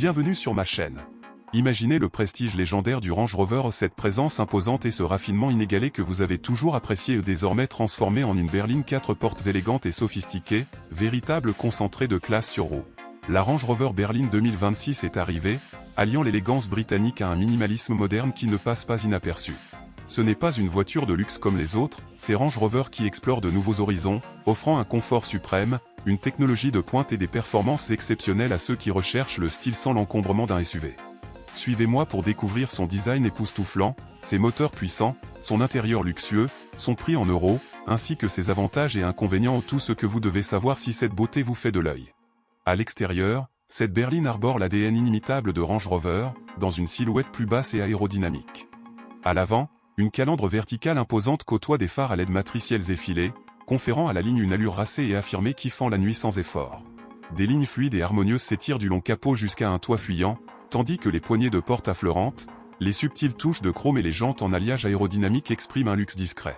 Bienvenue sur ma chaîne. Imaginez le prestige légendaire du Range Rover, cette présence imposante et ce raffinement inégalé que vous avez toujours apprécié désormais transformé en une berline 4 portes élégante et sophistiquée, véritable concentré de classe sur roue. La Range Rover Berline 2026 est arrivée, alliant l'élégance britannique à un minimalisme moderne qui ne passe pas inaperçu. Ce n'est pas une voiture de luxe comme les autres, c'est Range Rover qui explore de nouveaux horizons, offrant un confort suprême, une technologie de pointe et des performances exceptionnelles à ceux qui recherchent le style sans l'encombrement d'un SUV. Suivez-moi pour découvrir son design époustouflant, ses moteurs puissants, son intérieur luxueux, son prix en euros, ainsi que ses avantages et inconvénients, tout ce que vous devez savoir si cette beauté vous fait de l'œil. À l'extérieur, cette berline arbore l'ADN inimitable de Range Rover, dans une silhouette plus basse et aérodynamique. À l'avant, une calandre verticale imposante côtoie des phares à LED matriciels effilés, conférant à la ligne une allure racée et affirmée qui fend la nuit sans effort. Des lignes fluides et harmonieuses s'étirent du long capot jusqu'à un toit fuyant, tandis que les poignées de porte affleurantes, les subtiles touches de chrome et les jantes en alliage aérodynamique expriment un luxe discret.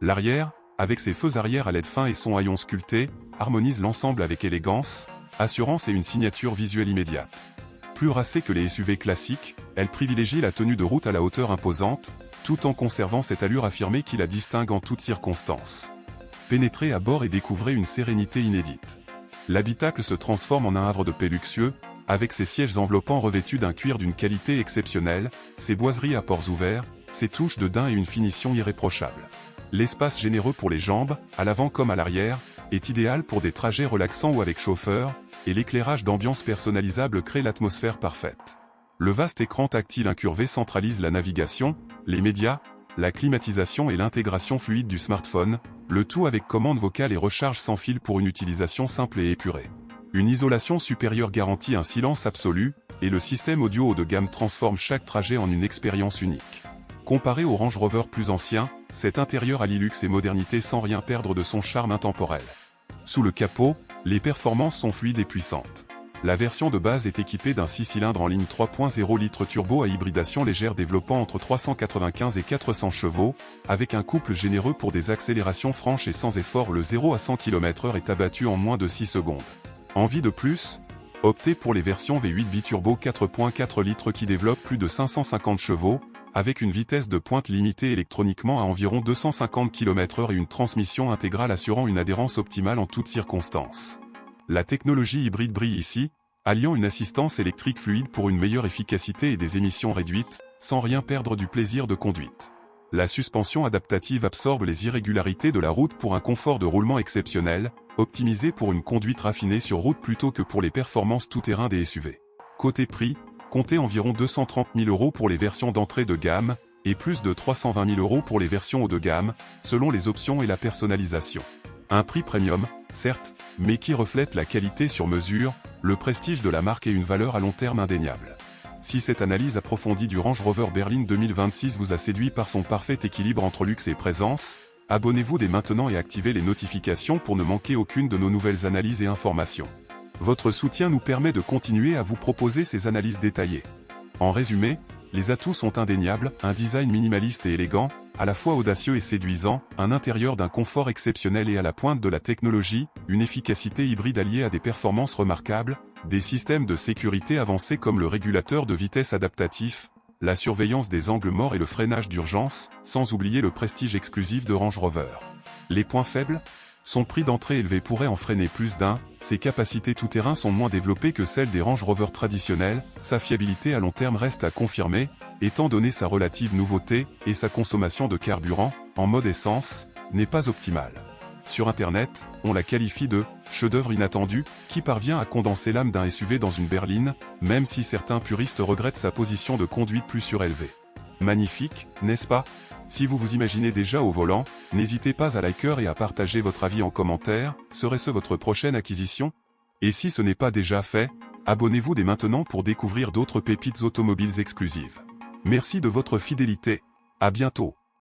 L'arrière, avec ses feux arrière à LED fins et son haillon sculpté, harmonise l'ensemble avec élégance, assurance et une signature visuelle immédiate. Plus racée que les SUV classiques, elle privilégie la tenue de route à la hauteur imposante, tout en conservant cette allure affirmée qui la distingue en toutes circonstances. Pénétrez à bord et découvrez une sérénité inédite. L'habitacle se transforme en un havre de paix luxueux, avec ses sièges enveloppants revêtus d'un cuir d'une qualité exceptionnelle, ses boiseries à ports ouverts, ses touches de daim et une finition irréprochable. L'espace généreux pour les jambes, à l'avant comme à l'arrière, est idéal pour des trajets relaxants ou avec chauffeur, et l'éclairage d'ambiance personnalisable crée l'atmosphère parfaite. Le vaste écran tactile incurvé centralise la navigation, les médias, la climatisation et l'intégration fluide du smartphone, le tout avec commande vocale et recharge sans fil pour une utilisation simple et épurée. Une isolation supérieure garantit un silence absolu, et le système audio haut de gamme transforme chaque trajet en une expérience unique. Comparé au Range Rover plus ancien, cet intérieur allie luxe et modernité sans rien perdre de son charme intemporel. Sous le capot, les performances sont fluides et puissantes. La version de base est équipée d'un 6 cylindres en ligne 3.0 litres turbo à hybridation légère développant entre 395 et 400 chevaux, avec un couple généreux pour des accélérations franches et sans effort. Le 0 à 100 km/h est abattu en moins de 6 secondes. Envie de plus? Optez pour les versions V8 biturbo 4.4 litres qui développent plus de 550 chevaux, avec une vitesse de pointe limitée électroniquement à environ 250 km/h et une transmission intégrale assurant une adhérence optimale en toutes circonstances. La technologie hybride brille ici, alliant une assistance électrique fluide pour une meilleure efficacité et des émissions réduites, sans rien perdre du plaisir de conduite. La suspension adaptative absorbe les irrégularités de la route pour un confort de roulement exceptionnel, optimisé pour une conduite raffinée sur route plutôt que pour les performances tout-terrain des SUV. Côté prix, comptez environ 230 000 € pour les versions d'entrée de gamme, et plus de 320 000 € pour les versions haut de gamme, selon les options et la personnalisation. Un prix premium, certes, mais qui reflète la qualité sur mesure, le prestige de la marque et une valeur à long terme indéniable. Si cette analyse approfondie du Range Rover Berline 2026 vous a séduit par son parfait équilibre entre luxe et présence, abonnez-vous dès maintenant et activez les notifications pour ne manquer aucune de nos nouvelles analyses et informations. Votre soutien nous permet de continuer à vous proposer ces analyses détaillées. En résumé, les atouts sont indéniables, un design minimaliste et élégant, à la fois audacieux et séduisant, un intérieur d'un confort exceptionnel et à la pointe de la technologie, une efficacité hybride alliée à des performances remarquables, des systèmes de sécurité avancés comme le régulateur de vitesse adaptatif, la surveillance des angles morts et le freinage d'urgence, sans oublier le prestige exclusif de Range Rover. Les points faibles? Son prix d'entrée élevé pourrait en freiner plus d'un, ses capacités tout-terrain sont moins développées que celles des Range Rover traditionnels, sa fiabilité à long terme reste à confirmer, étant donné sa relative nouveauté, et sa consommation de carburant, en mode essence, n'est pas optimale. Sur Internet, on la qualifie de « chef-d'œuvre inattendu » qui parvient à condenser l'âme d'un SUV dans une berline, même si certains puristes regrettent sa position de conduite plus surélevée. Magnifique, n'est-ce pas? Si vous vous imaginez déjà au volant, n'hésitez pas à liker et à partager votre avis en commentaire, serait-ce votre prochaine acquisition? Et si ce n'est pas déjà fait, abonnez-vous dès maintenant pour découvrir d'autres pépites automobiles exclusives. Merci de votre fidélité. À bientôt.